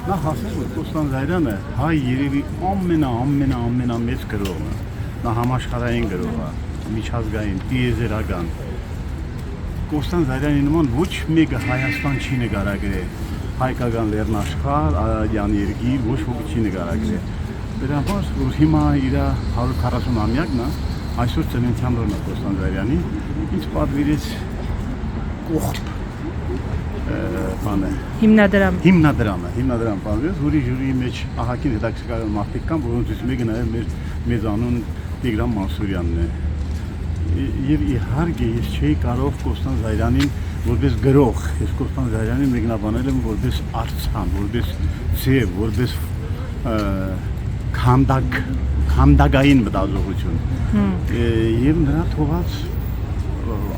Նախ ասեմ, որ Կոստան Զայրյանը հայ երևի ամենամեծ գրողն է, նա համաշխարհային գրող է, միջազգային, տիեզերական։ Կոստան Զայրյանի նման ոչ մեկը Հայաստան չի նկարագրել, հայկական լեռնաշխարհ, Արարատյան երկիր ոչ ոքի չի նկարագրել։ Դրա համար, որ հիմա իր 140-ամյակն է, այսօր ծննդյան օրն է Կոստան Զայրյանի, ինձ պատվիրեց կողբ հիմնադրամ պատվիրեց, որի ժյուրիի մեջ ահագին հետաքրքիր մարդիկ կան, որոնցից մեկը նաև մեծանուն Տիգրան Մանսուրյանն է։ Եվ իհարկե ես չէի կարող Կոստան Զայրյանին որպես գրող, ես Կոստան Զայրյանին մեկնաբանել եմ որպես արձան, որպես ձև, որպես քանդակային մտածողություն։ Եվ նրա թողած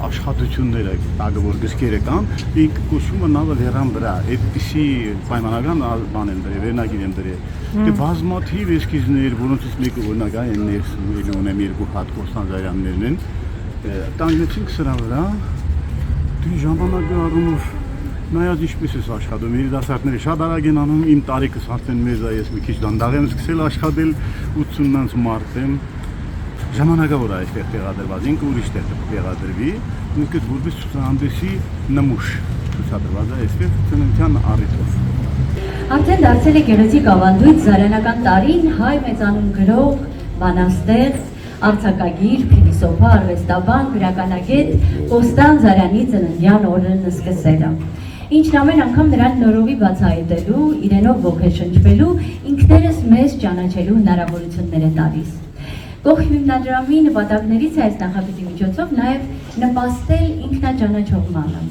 աշխատությունները, որ գրքերը կան, ինք կոչվում է նավը լեռան վրա, այդպիսի պայմանական բան են դրել, վերնագիր են դրել։ Դե բազմաթիվ էսքիզներ, որոնցից մեկը օրինակ այն ունեմ երկու հատ Կոստան Զայրյաններն են, տանգնեցինք սրա վրա, դու ժամանակի առումով նայած ինչպես ես աշխատում, երիտասարդները շատ արագ են անում, իմ տարիքս արդեն մեծ է, ես մի քիչ դանդաղ եմ սկսել աշխատել, 80-ից մարդ եմ, ժամանակավոր է այստեղ տեղադրված, ինքը ուրիշ տեղ տեղադրվի, ինքը որպես ցուցահանդեսի նմուշ ցուցադրված է այստեղ ծննդյան առիթով։ Արդեն դարձել է գեղեցիկ ավանդույթ զարյանական տարին հայ մեծանուն գրող, բանաստեղծ, արձակագիր, փիլիսոփա, արվեստաբան, գրականագետ Կոստան Զարյանի ծննդյան օրն սկսելը։ Ինչն ամեն անգամ նրան նորովի բացահայտելու, իրենով ոգեշնչվելու, ինքներս մեզ ճանաչելու հնարավորություններ է տալիս։ Կողբ հիմնադրամի նպատակներից է այս նախագծի միջոցով նաև նպաստել ինքնաճանաչողմանը,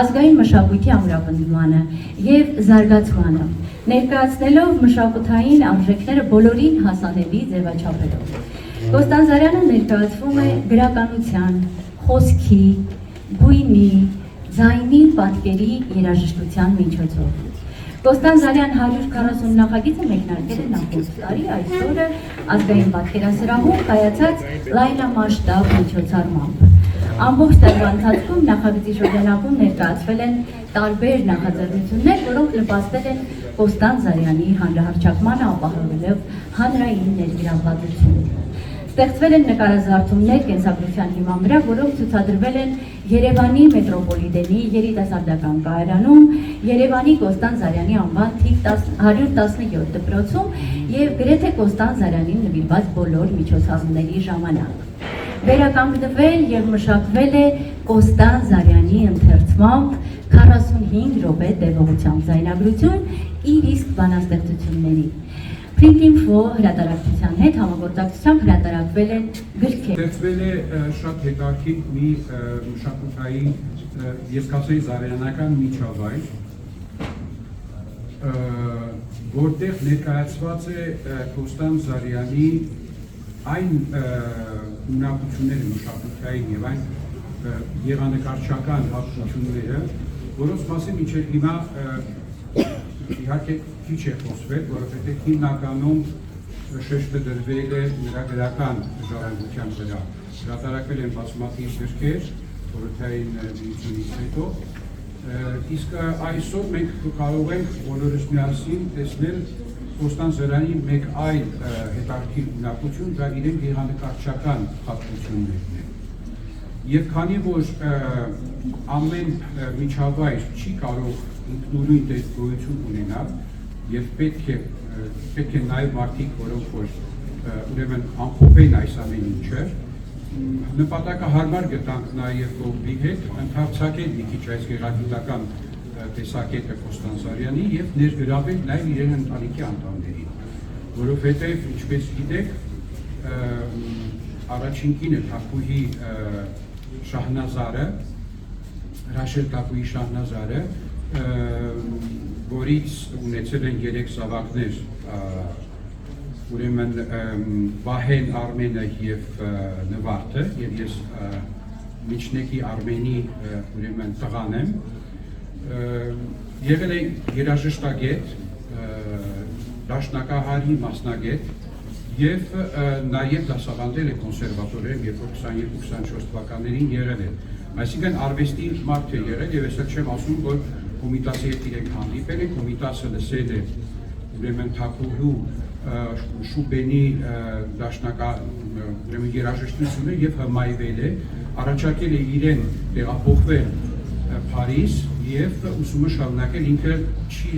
ազգային մշակույթի ամրապնդմանը և զարգացմանը, ներկայացնելով մշակութային արժեքները բոլորին հասանելի ձևաչափելով։ Կոստան Զարյանը ներկայացվում է գրականության, խոսքի, գույնի, ձայնի, պատկերի երաժշտության միջոցով։ Կոստան Զարյան 140 նախագիծը մեկնարկել է նախորդ տարի, այսօրը ազգային պատկերասրահում կայացած լայնամասշտաբ միջոցառմամբ։ Ամբողջ տարվա ընթացքում նախագծի շրջանակում ներկայացվել են տարբեր նախաձեռնություններ, որոնք նպաստել են Կոստան Զարյանի հանրահռչակմանը, ապահովելով հանրային ներգրավվածություն։ Ստեղծվել են նկարազարդումներ կենսագրության հիման վրա, որոնք ցուցադրվել են Երևանի մետրոպոլիտենի երիտասարդական կայարանում, Երևանի Կոստան Զարյանի անվան թիվ 117 դպրոցում և գրեթե Կոստան Զարյանին նվիրված բոլոր միջոցառումների ժամանակ։ Վերականգնվել և մշակվել է Կոստան Զարյանի ընթերցմամբ 45 րոպե տևողությամբ ձայնագրություն իր իսկ բանաստեղծությունների։ Print.info հրատարակչության հետ համագործակցությամբ հրատարակվել են գրքեր։ Ստեղծվել է շատ հետաքրքիր մի մշակութային ես կասեի զարյանական միջավայր, որտեղ ներկայացված է Կոստան Զարյանի այն ունակությունները մշակութային եւ այն եղանկարչական հատկությունները, որոնց մասին մինչև հիմա իհարկե քիչ է խոսվել, որովհետև հիմնականում շեշտը դրվել է նրա գրական ժառանգության վրա։ Հրատարակվել են բազմաթիվ գրքեր, խորհրդային միությունից հետո, իսկ այսօր մենք կարող ենք բոլորս միասին տեսնել Կոստան Զարյանի մեկ այլ հետաքրքիր ունակություն, դա իրեն եղանկարչական հատկություններն է։ Եվ քանի որ ամեն միջավայր չի կարող ինքնուրույն գոյություն ունենալ եւ պետք է նաեւ մարդիկ, որոնք որ ուրեմն ամփոփեն այս ամեն ինչը, նպատակահարմար գտանք նաեւ կողմի հետ ընդհանրացնել մի քիչ այս գեղագիտական տեսակետը Կոստան Զարյանի եւ ներգրավել նաեւ իրեն ընտանիքի անդամներին, որովհետեւ ինչպես գիտեք, առաջին կինը Թափուհի Շահնազարը, Ռաշել Թափուհի Շահնազարը, որից ունեցել են 3 զավակներ, ուրեմն Վահեն, Արմենը եւ Նվարդը, եւ ես միջնեկի Արմենի ուրեմն տղան եմ, եղել է երաժշտագետ, դաշնակահարի մասնագետ եւ նաեւ դասավանդել է կոնսերվատորիայում, երբ որ 22-24 թվականներին եղել է։ Այսինքն արվեստի մարդ է եղել եւ այսօր չեմ ասում, որ Կոմիտասի հետ իրենք հանդիպել են, Կոմիտասը լսել է ուրեմն Թակուհու Շուբենի դաշնակա ուրեմն երաժշտությունը եւ հմայվել է, առաջարկել է իրեն տեղափոխվել Փարիզ եւ ուսումը շարունակել, ինքը չի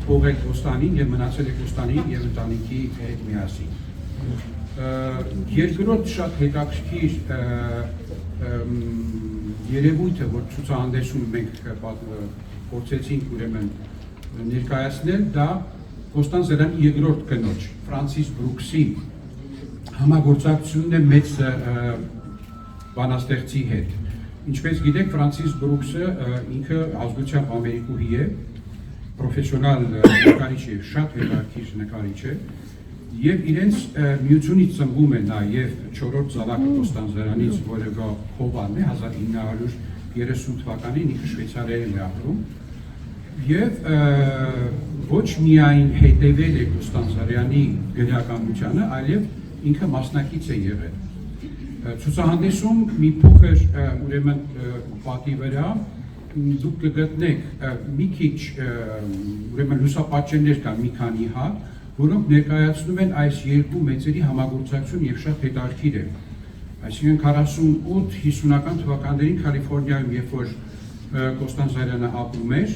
թողել Կոստանին եւ մնացել է Կոստանի եւ ընտանիքի հետ միասին։ Երկրորդ շատ հետաքրքիր երևույթը, որ ցուցահանդեսում մենք փորձեցինք ուրեմն ներկայացնել, դա Կոստան Զարյանի երկրորդ կնոջ Ֆրանսիս Բրուքսի համագործակցությունն է մեծ բանաստեղծի հետ։ Ինչպես գիտեք, Ֆրանսիս Բրուքսը ինքը ազգությամբ ամերիկուհի է, պրոֆեսիոնալ նկարիչ է, շատ հետաքրքիր նկարիչ է, եւ իրենց միությունից ծնվում է նաեւ 4-րդ զավակը Կոստան Զարանից, որը Հովանն է 1930 թվականին ինքը Շվեյցարիայում է ապրում եւ ոչ միայն հետևել է Կոստան Զարյանի գրականությանը, այլև ինքը մասնակից է եղել։ Ցուցահանդեսում մի փոքր ուրեմն պատի վրա դուք կգտնեք մի քիչ ուրեմն լուսապատճեններ կան մի քանի հատ, որոնք ներկայացնում են այս երկու մեծերի համագործակցություն եւ շատ հետաքրքիր է։ Այսինքն 48-50-ական թվականներին Կալիֆոռնիայում, երբ որ Կոստան Զարյանը ապրում էր,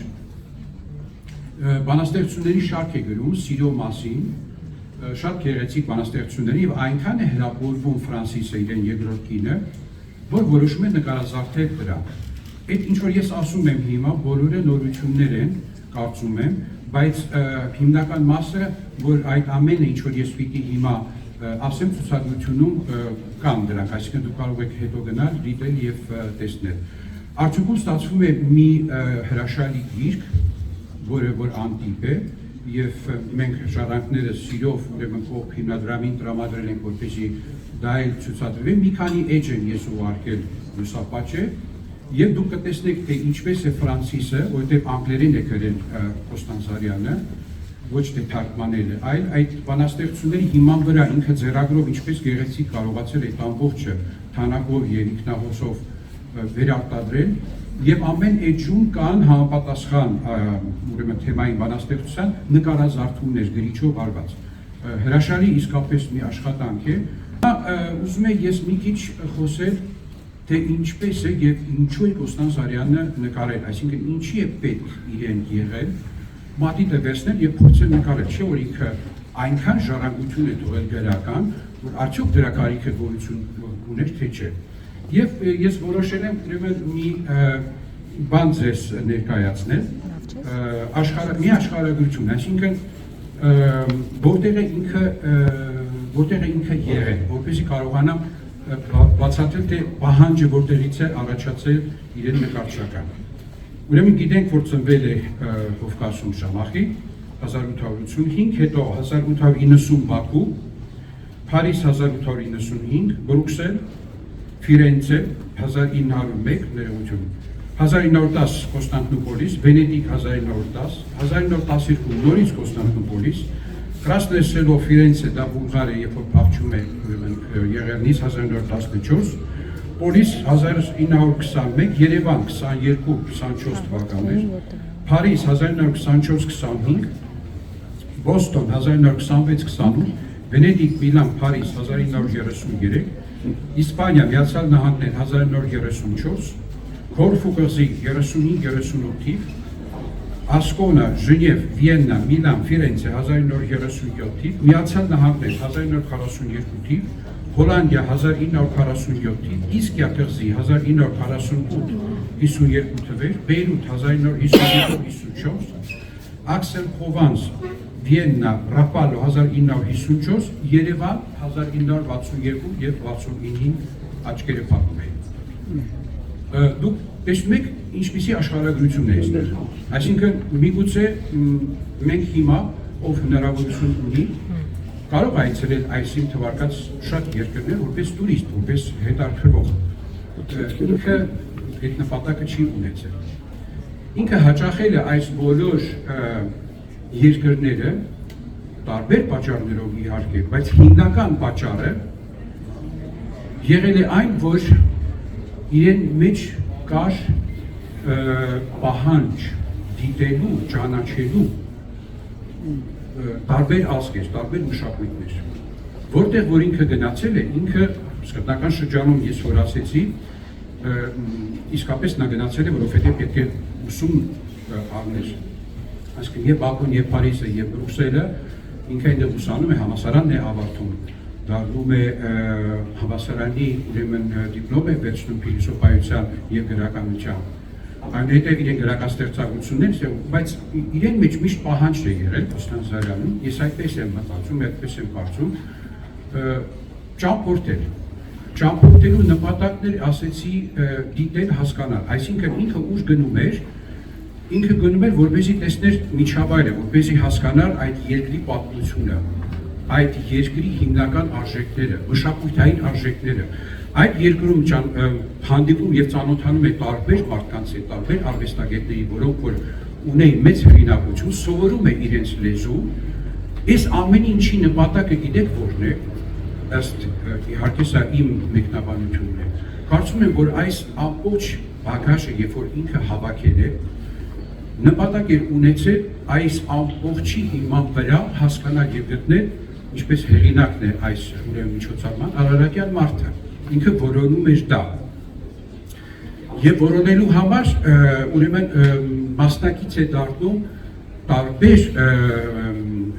բանաստեղծությունների շարք է գրում սիրո մասին, շատ գեղեցիկ բանաստեղծությունների եւ այնքան է հրապուրվում Ֆրանսիսը իրեն երկրորդ կինը, որ որոշում է նկարազարդել դրանք։ Այդ ինչ որ ես ասում եմ հիմա, բոլորը նորություններ են, կարծում եմ, բայց հիմնական մասը, որ այդ ամենը ինչ որ ես պիտի հիմա ասեմ ցուցադրությունում կան դրանք, այսինքն դուք կարող եք հետո գնալ, դիտել եւ տեսնել։ Արդյունքում ստացվում է մի հրաշալի գիրք, որը որ անտիպ է, եւ մենք ժառանգները սիրով ուրեմն կողմ հիմնադրամին տրամադրել ենք, որպեսզի դա էլ ցուցադրվի։ Մի քանի էջ եմ ես ուղարկել լուսապաճը եւ դուք կտեսնեք, թե ինչպես է Ֆրանսիսը, որովհետեւ անգլերեն է գրել Կոստան Զարյանը, ոչ թե թարգմանել է, այլ այդ բանաստեղծությունների հիման վրա ինքը ձեռագրով ինչպես գեղեցիկ կարողացել է այդ ամբողջը թանագով եւ ինքնահոսով վերարտադրել եւ ամեն էջում կան համապատասխան ուրեմն թեմային բանաստեղծության նկարազարդումներ գրիչով արված։ Հրաշալի իսկապես մի աշխատանք է։ Ուզում եմ ես մի քիչ խոսել, թե ինչպես է եւ ինչու է Կոստան Զարյանը նկարել, այսինքն ինչի է պետք իրեն եղել մատիտը վերցնել եւ փորձել նկարել, չէ՞ որ ինքը այնքան ժառանգություն է թողել գրական, որ արդյոք դրա կարիքը գոյություն ուներ, թե չէ։ Եվ ես որոշել եմ ուրեմն մի բան ձեզ ներկայացնել, մի աշխարհագրություն, այսինքն որտեղ է ինքը եղել, որպեսզի կարողանամ բացատրել, թե պահանջը որտեղից է առաջացել իրեն նկարչական։ Ուրեմն գիտենք, որ ծնվել է Կովկասում Շամախի 1885, հետո 1890 Բաքու, Փարիզ 1895, Բրուքսել, Ֆիրենցե 1901, ներողություն, 1910 Կոստանդնուպոլիս, Վենետիկ 1910, 1912 նորից Կոստանդնուպոլիս, Krasное Selo Ֆիրենցե դա Բուլղարիա, երբ որ փախչում է Եղեռնից 1914, Պոլիս 1921, Երևան 22-24 թվականներ, Փարիզ 1924-25, Բոստոն 1926-28, Վենետիկ, Միլան, Փարիզ 1933, Իսպանիա, Միացյալ Նահանգներ 1934, Կորֆու կղզի 35-38 թիվ, Ասկոնա, Ժնև, Վիեննա, Միլան, Ֆիրենցե 1937 թիվ, Միացյալ Նահանգներ 1942 թիվ, Հոլանդիա 1947 թիվ, Իսկիա կղզի 1948-52 թվեր, Բեյրութ 1952-54, Աքսել-Պրովանս, Վիեննա, Ռապալո 1954, Երևան 1962 եւ 69-ին աչքերը փակում էին։ Դուք տեսնում եք ինչպիսի աշխարհագրություն է այստեղ։ Այսինքն միգուցե մենք հիմա ով հնարավորություն ունի կարող այցելել այսին թվարկած շատ երկրներ որպես տուրիստ, որպես հետաքրքրող։ Ինքը այդ նպատակը չի ունեցել։ Ինքը հաճախել է այս բոլոր երկրները տարբեր պատճառներով իհարկե, բայց հիմնական պատճառը եղել է այն, որ իրեն մեջ կար պահանջ դիտելու, ճանաչելու տարբեր ազգեր, տարբեր մշակույթներ, որտեղ որ ինքը գնացել է, ինքը սկզբնական շրջանում ես որ ասեցի, իսկապես նա գնացել է, որովհետև պետք է ուսում առներ, այսինքն եւ Բաքուն, եւ Փարիզը, եւ Բրյուսելը, ինքը այնտեղ ուսանում է, համալսարանն է ավարտում, դառնում է համալսարանի ուրեմն դիպլոմ է վերցնում փիլիսոփայության եւ գրականության, այնուհետև իրեն գրական ստեղծագործություններ, բայց իրեն մեջ միշտ պահանջ է եղել Կոստանդինովյանում, ես այդպես եմ մտածում, այդպես եմ կարծում, ճամփորդելու նպատակներ ասեցի դիտել, հասկանալ, այսինքն ինքը ուր գնում էր, որպեսզի տեսներ միջավայրը, որպեսզի հասկանար այդ երկրի պատմությունը, այդ երկրի հիմնական արժեքները, մշակութային արժեքները, այդ երկրում հանդիպում եւ ծանոթանում է տարբեր մարդկանց հետ, տարբեր արվեստագետների, որոնք որ ունեն մեծ հեղինակություն, սովորում է իրենց լեզու, այս ամեն ինչի նպատակը գիտեք որն է, ըստ իհարկե սա իմ մեկնաբանությունն է, կարծում եմ, որ այս ամբողջ բագաժը, երբ որ ինքը հավաքել է, նպատակ էր ունեցել այս ամբողջի հիման վրա հասկանալ եւ գտնել, ինչպես հեղինակն է այս ուրեմն միջոցառման, Արարատյան մարդը, ինքը որոնում էր դա։ Եվ որոնելու համար ուրեմն մասնակից է դառնում տարբեր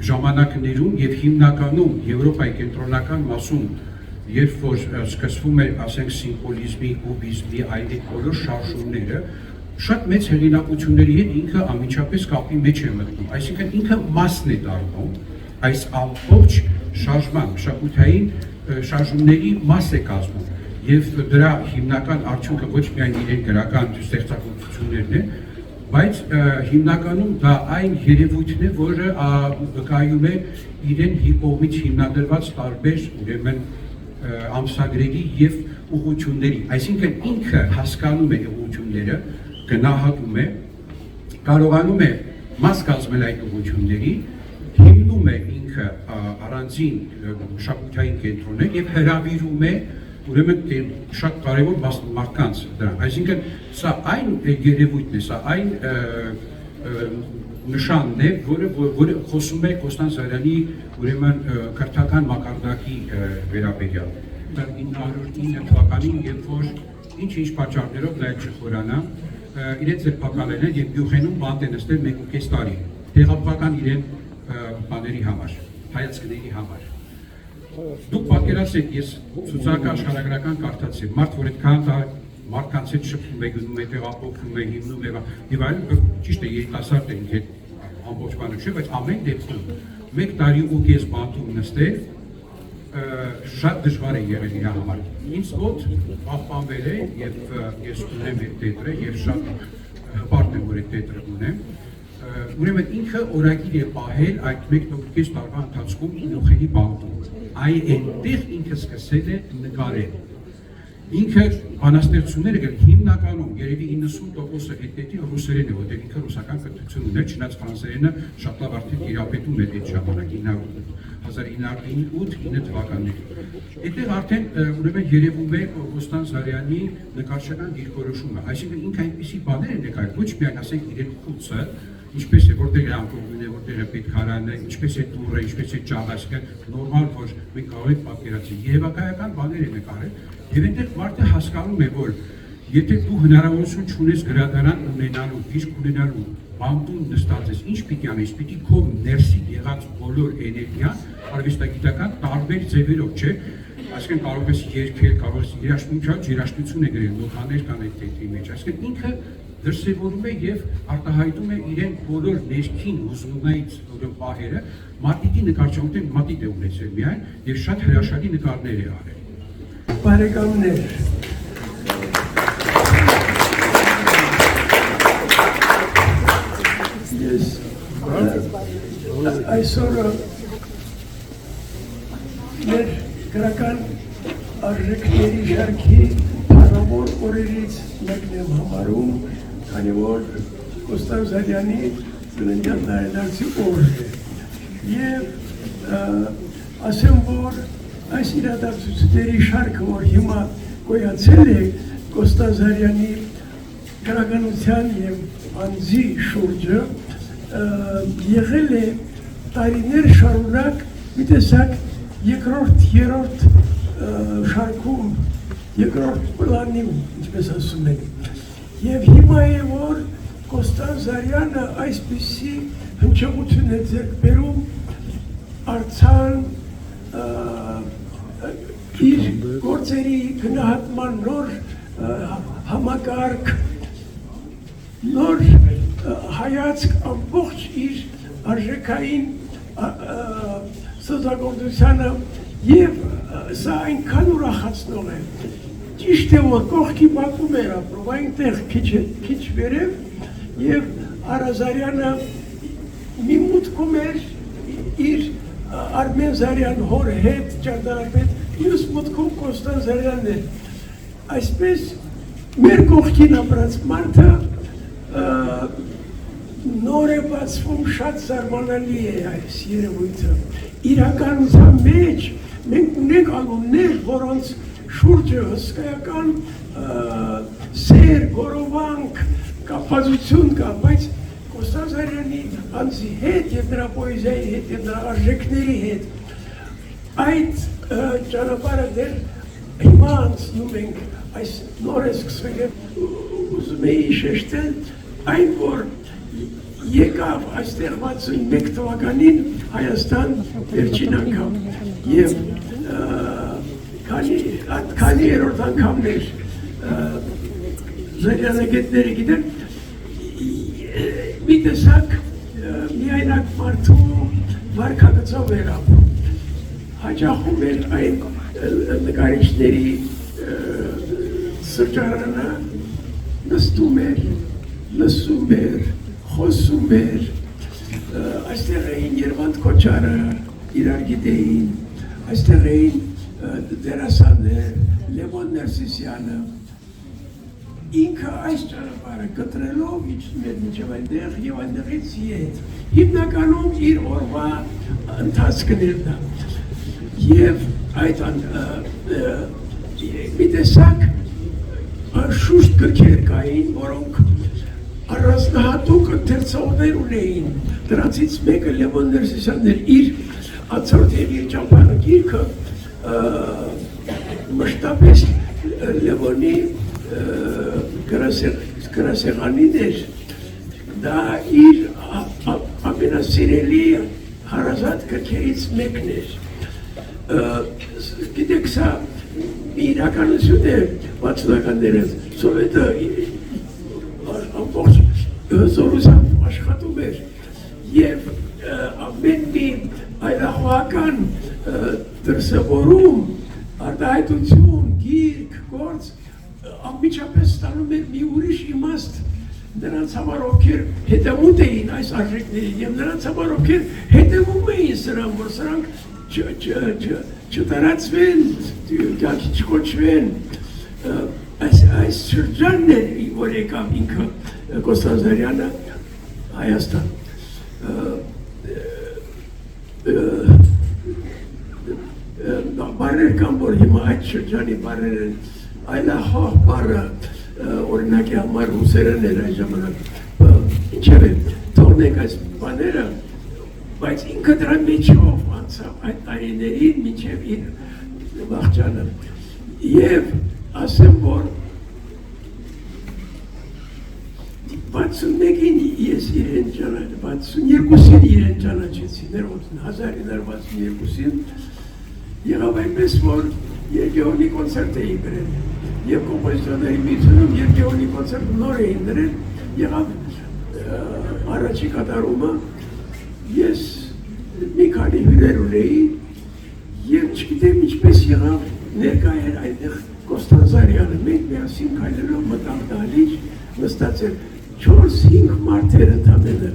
ժամանակներում եւ հիմնականում Եվրոպայի կենտրոնական մասում, երբ որ սկսվում է, ասենք, սիմվոլիզմի, կուբիզմի, այլ բոլոր շարժումները, շատ մեծ հեղինակությունների հետ ինքը անմիջապես կապի մեջ է մտնում, այսինքն ինքը մասն է դառնում այս ամբողջ շարժման, մշակութային շարժումների մաս է կազմում եւ դրա հիմնական արդյունքը ոչ միայն իրեն գրական ստեղծագործություններն է, բայց հիմնականում դա այն երևույթն է, որը վկայում է իրեն կողմից հիմնադրված տարբեր ուրեմն ամսագրերի եւ ուղղությունների, այսինքն ինքը հասկանում է ուղղությունները, գնահատում է, կարողանում է մաս կազմել այդ ուղղությունների, հիմնում է ինքը առանձին մշակութային կենտրոններ եւ հրավիրում է ուրեմն շատ կարևոր մարդկանց դրան, այսինքն սա այն երևույթն է, սա այն նշանն է, որը խոսում է Կոստանդինովյանի ուրեմն քրթական մակարդակի վերաբերյալ 1909 թվականին, երբ որ ինչ պատճառներով նա չխորանա, իրենց ձերբակալել են եւ Բյուխենում բանտ են նստել 1.5 տարի, տեղափոխական իրեն բաների համար, հայացքների համար։ Դուք պատկերացրեք, ես ցուցակը աշխարհագրական կարդացի, մարդ որ այդքան մարդկանց հետ շփվում է, գնում է, տեղափոխվում է, հիմնում է, եւ այլն, ճիշտ է, երիտասարդ է ինքը ամբողջ բանը չէ, բայց ամեն դեպքում 1 տարի ու կես բանտում նստել շատ դժվար է եղել իր համար։ Ինձ մոտ պահպանվել է եւ ես ունեմ այդ տետրը եւ շատ հպարտ եմ, որ այդ տետրը ունեմ։ Ուրեմն ինքը օրագիր է պահել այդ 1.5 տարվա ընթացքում Բյուխենի բանտում։ Այնտեղ ինքը սկսել է նկարել։ Ինքը բանաստեղծությունները գրել հիմնականում երևի 90%-ը հետեւի ռուսերեն է, որտեղ ինքը ռուսական կրթություն ուներ, չնայած ֆրանսերենը շատ լավ արդեն տիրապետում էր այդ ժամանակին 1908-9 թվականներին։ Այդտեղ արդեն ուրեմն երևում է Կոստանդինովյանի նկարչական դիրքորոշումը, այսինքն ինքը այնպիսի բաներ է նկարել, ոչ միայն ասենք իրեն խուցը, ինչպես է որտեղ է անկողին է, որտեղ է պետքարանը, ինչպես է տուրը, ինչպես է ճաղասկը, նորմալ որ մենք կարող ենք պատկերացնել, երևակայական բաներ է նկարել, եւ այնտեղ մարդը հասկանում է, որ եթե դու հնարավորություն չունես գրադարան ունենալու, դիսկ ունենալու, բանտում նստած ես, ինչ պիտի անես, պիտի քո ներսի եղած բոլոր էներգիան արվեստագիտական տարբեր ձևերով, չէ, այսինքն կարող ես երգել, կարող ես երաժշտություն է գրել, նոտաներ կան այդ տեքստի մեջ, այսինքն ինքը դրսևորում է եւ արտահայտում է իրեն բոլոր ներքին հուզումներից պահերը, մատիտի նկարչություն մատիտ է ունեցել միայն եւ շատ հրաշալի նկարներ է արել։ Բարեկամներ, ես այսօր մեր գրական արժեքների շարքի փառավոր օրերից մեկն եմ համարում, քանի որ Կոստանդինովյանի ծննդյան տարեդարձի օրն է եւ ասեմ, որ այս իրադարձությունների շարքը, որ հիմա գոյացել է Կոստանդինովյանի գրականության եւ անձի շուրջը, եղել է տարիներ շարունակ մի տեսակ երկրորդ, երրորդ շարքում, երկրորդ պլանի, ինչպես ասում են։ Եվ հիմա է, որ Կոստան Զարյանը այսպիսի հնչողություն է ձեռք բերում արձան իր գործերի գնահատման նոր համակարգ, նոր հայացք ամբողջ իր արժեքային ստեղծագործությանը եւ սա այնքան ուրախացնող է։ Ճիշտ է, որ կողքի բակում էր ապրում, այնտեղ քիչ վերև եւ Արազարյանը մի մուտքում էր իր Արմեն Զարյան հոր հետ ճարտարապետ, մյուս մուտքում Կոստան Զարյանն էր։ Այսպես մեր կողքին ապրած մարդը նոր է բացվում, շատ զարմանալի է այս երևույթը։ Իրականության մեջ մենք ունենք անուններ, որոնց շուրջը հսկայական սեր, գորովանք, կապվածություն կա, բայց Կոստան Զարյանի անձի հետ եւ նրա պոեզիայի հետ եւ նրա արժեքների հետ այդ ճանապարհը դեռ հիմա անցնում ենք, այս նոր է սկսվել է, ուզում էի շեշտել այն, որ եկավ այստեղ 61 թվականին Հայաստան վերջին անգամ եւ քանի երրորդ անգամն էր Զարյանագետները գիտեն մի տեսակ միայնակ մարդու վարքագծով էր ապրում, հաճախում էր այն նկարիչների սրճարանը, նստում էր, լսում էր, խոսում էր, այստեղ էին Երվանդ Քոչարը, իրար գիտեին, այստեղ էին դերասաններ, Լևոն Ներսիսյանը, ինքը այս ճանապարհը կտրելով իջնում էր մինչև այնտեղ եւ այնտեղից ետ հիմնականում իր օրվա ընթացքն էր դա եւ այդ մի տեսակ շուշտ գրքեր կային, որոնք առանձնահատուկ ընթերցողներ ունեին, դրանցից մեկը Լևոն Ներսիսյանն էր, իր Ացորդ եւ իր ճամփան գիրքը մշտապես Լևոնի գրասեղանին էր, դա իր ամենասիրելի հարազատ գրքերից մեկն էր։ Գիտեք, սա իրականություն է 60-ականները, Սովետը ամբողջ զորությամբ աշխատում էր եւ ամեն մի այլախոհական դրսևորում, արտահայտություն, գիրք, գործ անմիջապես ստանում էր մի ուրիշ իմաստ նրանց համար, ովքեր հետևում էին այս արժեքներին եւ նրանց համար, ովքեր հետևում էին սրան, որ սրանք չտարածվեն, կյանքի չկոչվեն, այս շրջանն էր, որ եկավ ինքը Կոստան Զարյանը Հայաստան։ Բարեր կան, որ հիմա այդ շրջանի բարեր են, այլախոհ բառը օրինակի համար ռուսերեն էր այս ժամանակ, ինչև է, թողնենք այս բաները, բայց ինքը դրա մեջով անցավ այդ տարիներին մինչև իր վախճանը եւ ասեմ, որ 61-ին ես իրեն ճանաչեցի, 62-ին իրեն ճանաչեցի, 1962-ին եղավ այնպես, որ Երգեոնի կոնցերտ էի գրել եւ կոմպոզիտորների միությունում Երգեոնի կոնցերտ նոր էին դրել, եղավ առաջի կատարումը, ես մի քանի հյուրեր ունեի եւ չգիտեմ ինչպես եղավ, ներկա էր այնտեղ Կոստան Զարյանը, մենք միասին քայլելով մտանք դահլիճ, նստած էր 4-5 մարդեր ընդամենը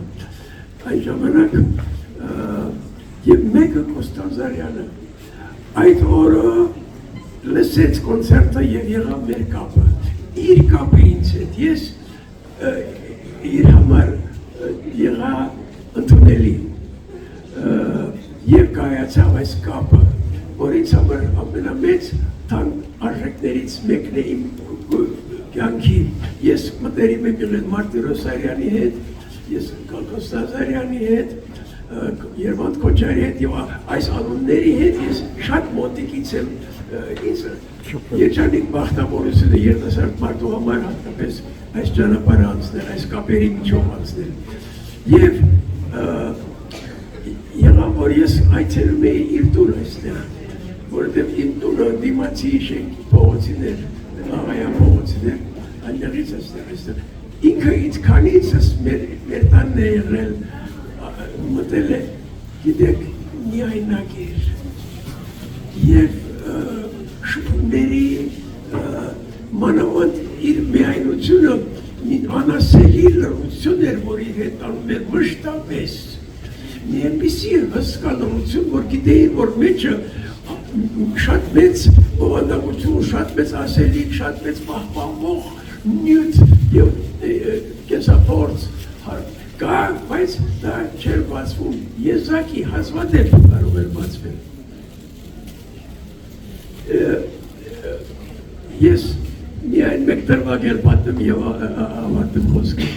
այն ժամանակ եւ մեկը Կոստան Զարյանը այդ օրը լսեց կոնցերտը եւ եղավ մեր կապը, իր կապը ինձ հետ, ես իր համար եղա ընդունելի եւ կայացավ այս կապը, որ ինձ համար ամենամեծ արժեքներից մեկն է իմ կյանքի, ես մտերիմ եմ եղել Մարտիրոս Սարյանի հետ, ես Կոստան Զարյանի հետ, Երվանդ Քոչարի հետ եւ այս անունների հետ ես շատ մոտիկից եմ ինձ երջանիկ բախտավորությունը երիտասարդ մարդու համար հատկապես այս ճանապարհը անցնել, այս կապերի միջով անցնել։ Եվ եղավ որ ես այցելում էի իր տուն այստեղ, որովհետև իմ տունը դիմացի շենքի փողոցին էր, աղայա փողոցին էր, այնտեղից այստեղ։ Ինքը ինձ քանիցս մեր տանն է եղել, մտել է, գիտեք, միայնակ էր և շփումների մանավանդ իր միայնությունը անասելի լրություն էր, որ իր հետ անում էր մշտապես մի այնպիսի հսկա լրություն, որ գիտեի, որ մեջը շատ մեծ բովանդակություն, շատ մեծ ասելիք, շատ մեծ պահպանվող նյութ և կենսափորձ կա, բայց դա չէր բացվում, եզակի հազվադեպ կարող էր բացվել։ Ես միայն մեկ դրվագ էլ պատմեմ և ավարտեմ խոսքը։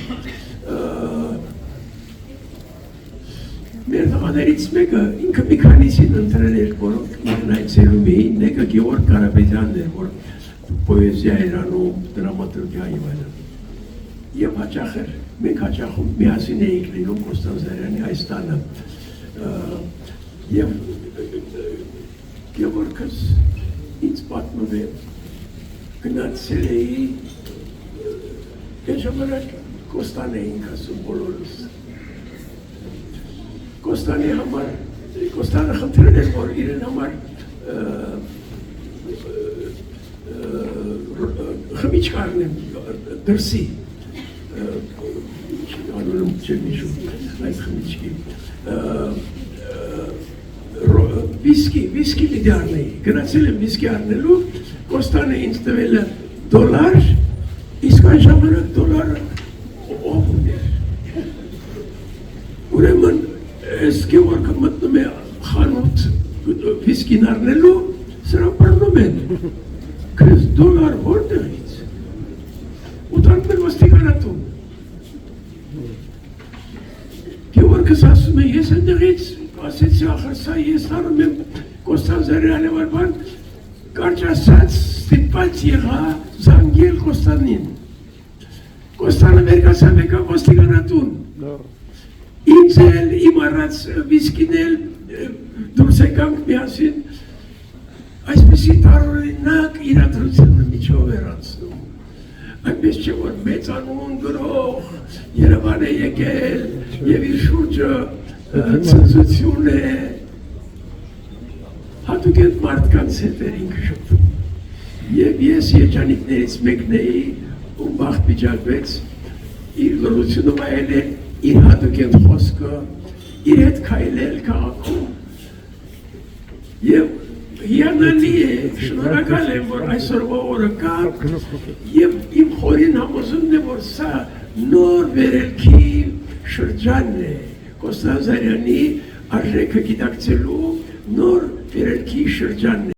Մեր տղաներից մեկը ինքը մի քանիսին ընտրել էր, որոնք իրեն այցելում էին, մեկը Գևորգ Կարապետյանն էր, որ պոեզիա էր անում, դրամատուրգիա և այլն։ Եվ հաճախ էր, մենք հաճախում միասին էինք լինում Կոստանդինյանի այս տանը։ Եվ Գևորգս ինձ պատմում է, գնացել էի, այն ժամանակ Կոստան էինք ասում բոլորս։ Կոստանի համար, Կոստանը խնդրել էր, որ իրեն համար խմիչք առնեմ դրսի, անունım չեմ հիշում այդ խմիչքի, վիսկի պիտի առնեի, գնացել եմ վիսկի առնելու, Կոստանը ինձ տվել է դոլար, իսկ այն ժամանակ դոլարը ով ուներ։ Ուրեմն ես Գևորգը մտնում է խանութ վիսկին առնելու, սրա բռնում են, քեզ դոլար որտեղից։ Ու տանում են ոստիկանատուն։ Գևորգս ասում է, ես այնտեղից ասեցի, ախր սա ես տանում եմ Կոստանդինյանի վարվան, կարճ ասած ստիպված եղա զանգել Կոստանին։ Կոստանը վերկացավ եկավ ոստիկանատուն։ Ինձ էլ, իմ առած վիսկին էլ դուրս եկանք միասին, այսպիսի տարօրինակ իրադրությունը միջով էր անցնում։ Այնպես չէ, որ մեծանուն գրող Երևան է եկել և իր շուրջը ցնծություն է, հատուկ այդ մարդկանց հետ էր ինքը շփվում։ Եվ ես երջանիկներից մեկն էի, ում բախտ վիճակվեց իր լրությունում այլել իր հատուկ այդ խոսքը, իր հետ քայլել քաղաքում։ Եվ հիանալի է, շնորհակալ եմ, որ այսօրվա օրը կա, և իմ խորին համոզումն է, որ սա նոր վերելքի շրջանն է, Կոստանդինյանի արժեքը գիտակցելու նոր վերելքի շրջանն է։